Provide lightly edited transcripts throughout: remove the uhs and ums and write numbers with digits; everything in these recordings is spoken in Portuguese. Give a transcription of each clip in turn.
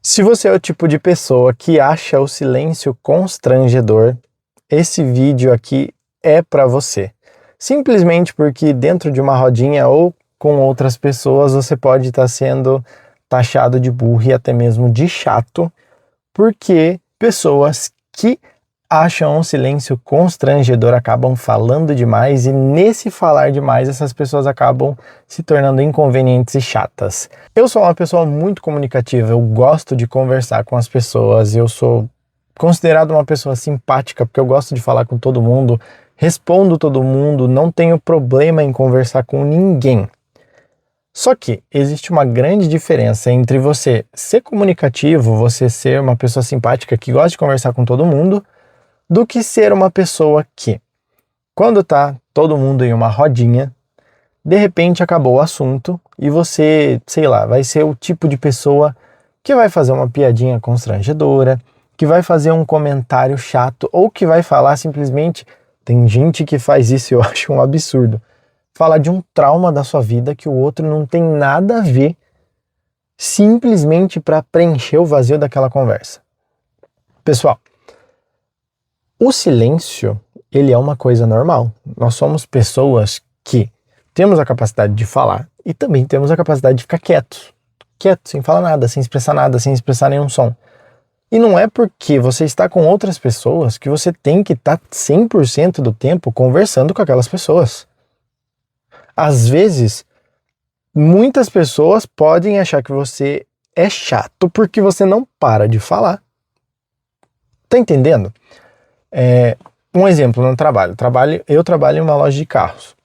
Se você é o tipo de pessoa que acha o silêncio constrangedor, esse vídeo aqui é para você. Simplesmente porque dentro de uma rodinha ou com outras pessoas você pode estar sendo taxado de burro e até mesmo de chato, porque pessoas que acham um silêncio constrangedor acabam falando demais e nesse falar demais essas pessoas acabam se tornando inconvenientes e chatas. Eu sou uma pessoa muito comunicativa, eu gosto de conversar com as pessoas, eu sou considerado uma pessoa simpática porque eu gosto de falar com todo mundo, respondo todo mundo, não tenho problema em conversar com ninguém. Só que existe uma grande diferença entre você ser comunicativo, você ser uma pessoa simpática que gosta de conversar com todo mundo, do que ser uma pessoa que, quando tá todo mundo em uma rodinha, de repente acabou o assunto e você, sei lá, vai ser o tipo de pessoa que vai fazer uma piadinha constrangedora, que vai fazer um comentário chato ou que vai falar simplesmente, tem gente que faz isso e eu acho um absurdo, falar de um trauma da sua vida que o outro não tem nada a ver, simplesmente para preencher o vazio daquela conversa. Pessoal, o silêncio, ele é uma coisa normal. Nós somos pessoas que temos a capacidade de falar e também temos a capacidade de ficar quietos. Quieto, sem falar nada, sem expressar nada, sem expressar nenhum som. E não é porque você está com outras pessoas que você tem que estar 100% do tempo conversando com aquelas pessoas. Às vezes, muitas pessoas podem achar que você é chato porque você não para de falar. Tá entendendo? Um exemplo no trabalho. Eu trabalho em uma loja de carros.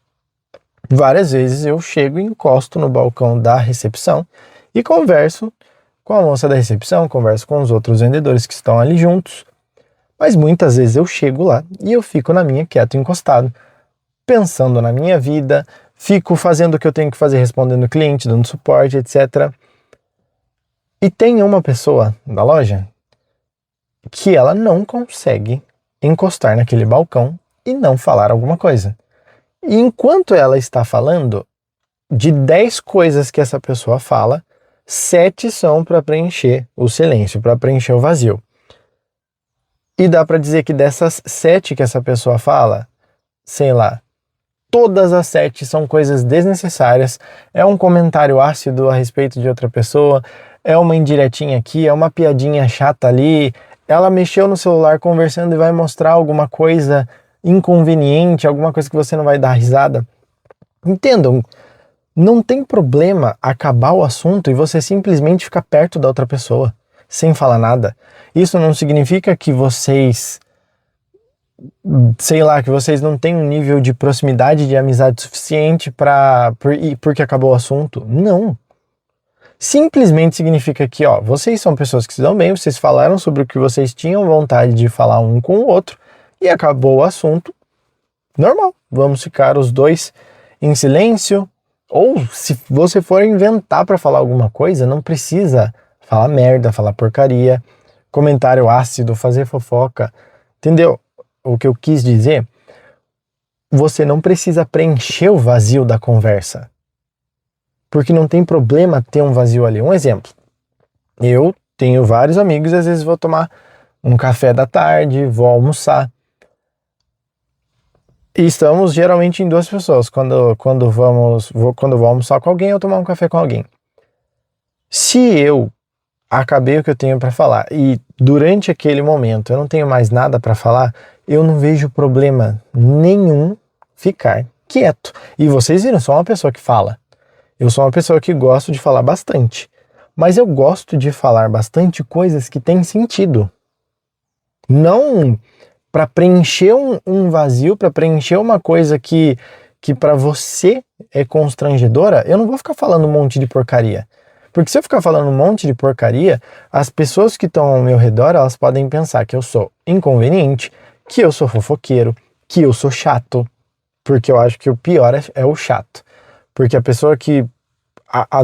Várias vezes eu chego e encosto no balcão da recepção e converso com a moça da recepção, converso com os outros vendedores que estão ali juntos. Mas muitas vezes eu chego lá e eu fico na minha quieto, encostado, pensando na minha vida, fico fazendo o que eu tenho que fazer, respondendo o cliente, dando suporte, etc. E tem uma pessoa da loja que ela não consegue encostar naquele balcão e não falar alguma coisa. E enquanto ela está falando, de 10 coisas que essa pessoa fala, 7 são para preencher o silêncio, para preencher o vazio. E dá para dizer que dessas 7 que essa pessoa fala, sei lá, todas as 7 são coisas desnecessárias, é um comentário ácido a respeito de outra pessoa, é uma indiretinha aqui, é uma piadinha chata ali, ela mexeu no celular conversando e vai mostrar alguma coisa inconveniente, alguma coisa que você não vai dar risada. Entendam, não tem problema acabar o assunto e você simplesmente ficar perto da outra pessoa, sem falar nada. Isso não significa que vocês, sei lá, que vocês não têm um nível de proximidade, de amizade suficiente porque acabou o assunto. Não. Simplesmente significa que, vocês são pessoas que se dão bem, vocês falaram sobre o que vocês tinham vontade de falar um com o outro e acabou o assunto. Normal, vamos ficar os dois em silêncio. Ou se você for inventar para falar alguma coisa, não precisa falar merda, falar porcaria, comentário ácido, fazer fofoca. Entendeu o que eu quis dizer? Você não precisa preencher o vazio da conversa. Porque não tem problema ter um vazio ali. Um exemplo. Eu tenho vários amigos e às vezes vou tomar um café da tarde, vou almoçar. E estamos geralmente em 2 pessoas. Quando vou almoçar com alguém ou tomar um café com alguém. Se eu acabei o que eu tenho para falar e durante aquele momento eu não tenho mais nada para falar, eu não vejo problema nenhum ficar quieto. E vocês viram, eu sou uma pessoa que fala. Eu sou uma pessoa que gosto de falar bastante. Mas eu gosto de falar bastante coisas que têm sentido. Não para preencher um vazio, para preencher uma coisa que para você é constrangedora. Eu não vou ficar falando um monte de porcaria. Porque se eu ficar falando um monte de porcaria, as pessoas que estão ao meu redor, elas podem pensar que eu sou inconveniente, que eu sou fofoqueiro, que eu sou chato. Porque eu acho que o pior é o chato. Porque a pessoa que,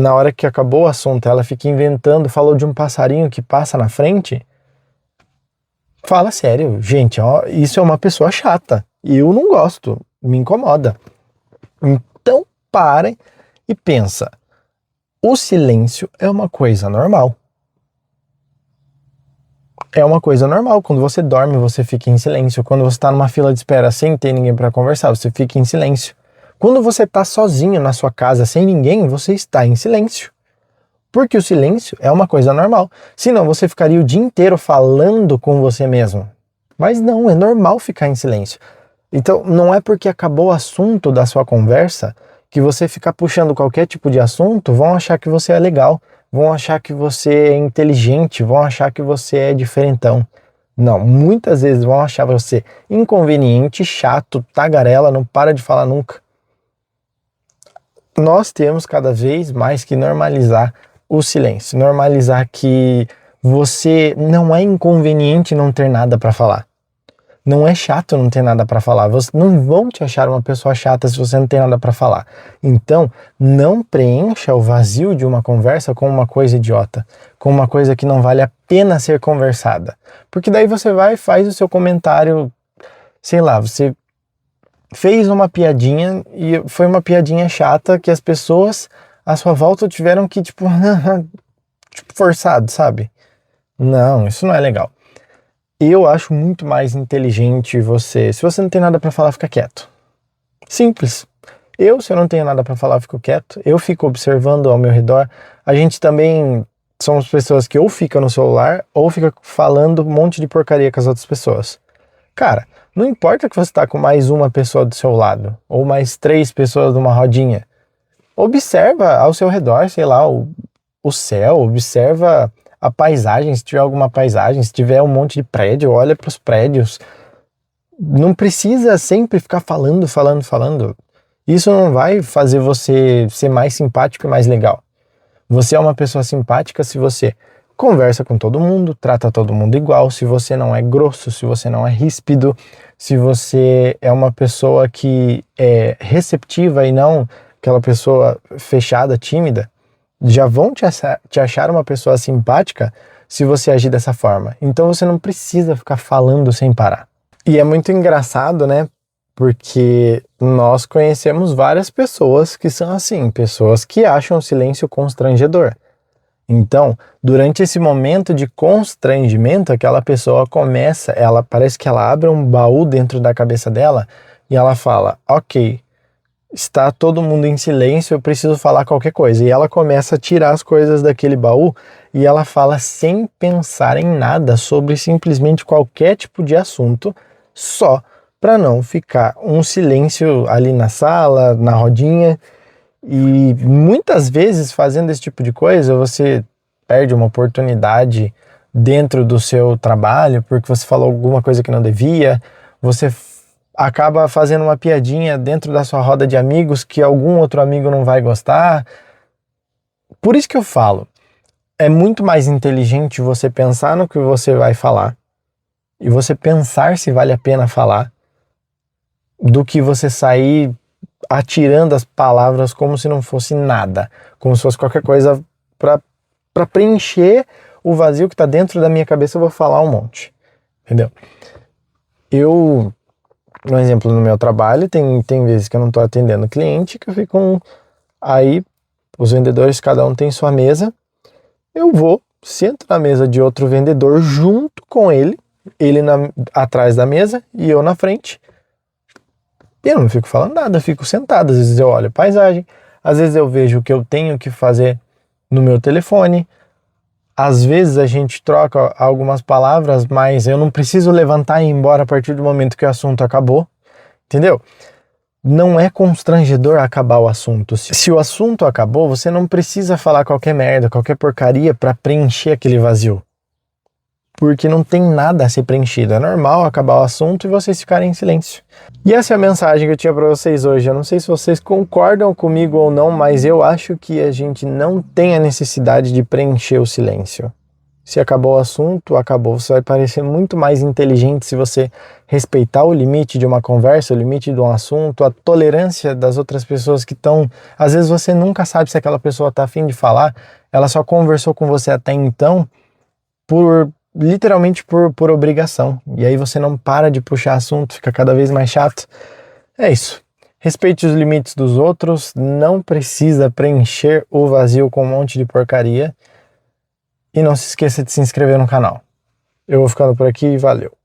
na hora que acabou o assunto, ela fica inventando, falou de um passarinho que passa na frente. Fala sério, gente, isso é uma pessoa chata. E eu não gosto, me incomoda. Então, parem e pensa. O silêncio é uma coisa normal. é uma coisa normal. Quando você dorme, você fica em silêncio. Quando você está numa fila de espera sem ter ninguém para conversar, você fica em silêncio. Quando você está sozinho na sua casa sem ninguém, você está em silêncio. Porque o silêncio é uma coisa normal. Senão você ficaria o dia inteiro falando com você mesmo. Mas não, é normal ficar em silêncio. Então, não é porque acabou o assunto da sua conversa que você ficar puxando qualquer tipo de assunto, vão achar que você é legal, vão achar que você é inteligente, vão achar que você é diferentão. Não, muitas vezes vão achar você inconveniente, chato, tagarela, não para de falar nunca. Nós temos cada vez mais que normalizar o silêncio, normalizar que você não é inconveniente não ter nada para falar. Não é chato não ter nada para falar. Não vão te achar uma pessoa chata se você não tem nada para falar. Então, não preencha o vazio de uma conversa com uma coisa idiota, com uma coisa que não vale a pena ser conversada. Porque daí você vai e faz o seu comentário, sei lá, você fez uma piadinha e foi uma piadinha chata que as pessoas à sua volta tiveram que, tipo forçado, sabe? Não, isso não é legal. Eu acho muito mais inteligente se você não tem nada para falar, fica quieto. Simples. Se eu não tenho nada para falar, fico quieto. Eu fico observando ao meu redor. A gente também somos pessoas que ou fica no celular ou fica falando um monte de porcaria com as outras pessoas. Cara, não importa que você tá com mais uma pessoa do seu lado ou mais 3 pessoas numa rodinha. Observa ao seu redor, sei lá, o céu, observa a paisagem, se tiver alguma paisagem, se tiver um monte de prédio, olha para os prédios. Não precisa sempre ficar falando. Isso não vai fazer você ser mais simpático e mais legal. Você é uma pessoa simpática se você conversa com todo mundo, trata todo mundo igual, se você não é grosso, se você não é ríspido, se você é uma pessoa que é receptiva e não aquela pessoa fechada, tímida. Já vão te achar uma pessoa simpática se você agir dessa forma. Então você não precisa ficar falando sem parar. E é muito engraçado, né? Porque nós conhecemos várias pessoas que são assim, pessoas que acham o silêncio constrangedor. Então, durante esse momento de constrangimento, aquela pessoa parece que ela abre um baú dentro da cabeça dela e ela fala, ok, está todo mundo em silêncio, eu preciso falar qualquer coisa. E ela começa a tirar as coisas daquele baú e ela fala sem pensar em nada sobre simplesmente qualquer tipo de assunto, só para não ficar um silêncio ali na sala, na rodinha. E muitas vezes, fazendo esse tipo de coisa, você perde uma oportunidade dentro do seu trabalho porque você falou alguma coisa que não devia, você acaba fazendo uma piadinha dentro da sua roda de amigos que algum outro amigo não vai gostar. Por isso que eu falo, é muito mais inteligente você pensar no que você vai falar e você pensar se vale a pena falar do que você sair atirando as palavras como se não fosse nada, como se fosse qualquer coisa para preencher o vazio que está dentro da minha cabeça. Eu vou falar um monte, entendeu? Um exemplo, no meu trabalho, tem vezes que eu não estou atendendo cliente, que eu fico aí, os vendedores, cada um tem sua mesa, eu sento na mesa de outro vendedor junto com ele atrás da mesa e eu na frente, e eu não fico falando nada, eu fico sentado. Às vezes eu olho a paisagem, às vezes eu vejo o que eu tenho que fazer no meu telefone, às vezes a gente troca algumas palavras, mas eu não preciso levantar e ir embora a partir do momento que o assunto acabou, entendeu? Não é constrangedor acabar o assunto. Se o assunto acabou, você não precisa falar qualquer merda, qualquer porcaria para preencher aquele vazio. Porque não tem nada a ser preenchido. É normal acabar o assunto e vocês ficarem em silêncio. E essa é a mensagem que eu tinha para vocês hoje. Eu não sei se vocês concordam comigo ou não, mas eu acho que a gente não tem a necessidade de preencher o silêncio. Se acabou o assunto, acabou. Você vai parecer muito mais inteligente se você respeitar o limite de uma conversa, o limite de um assunto, a tolerância das outras pessoas que estão... Às vezes você nunca sabe se aquela pessoa está a fim de falar, ela só conversou com você até então literalmente por obrigação. E aí você não para de puxar assunto, fica cada vez mais chato. É isso. Respeite os limites dos outros, não precisa preencher o vazio com um monte de porcaria. E não se esqueça de se inscrever no canal. Eu vou ficando por aqui e valeu.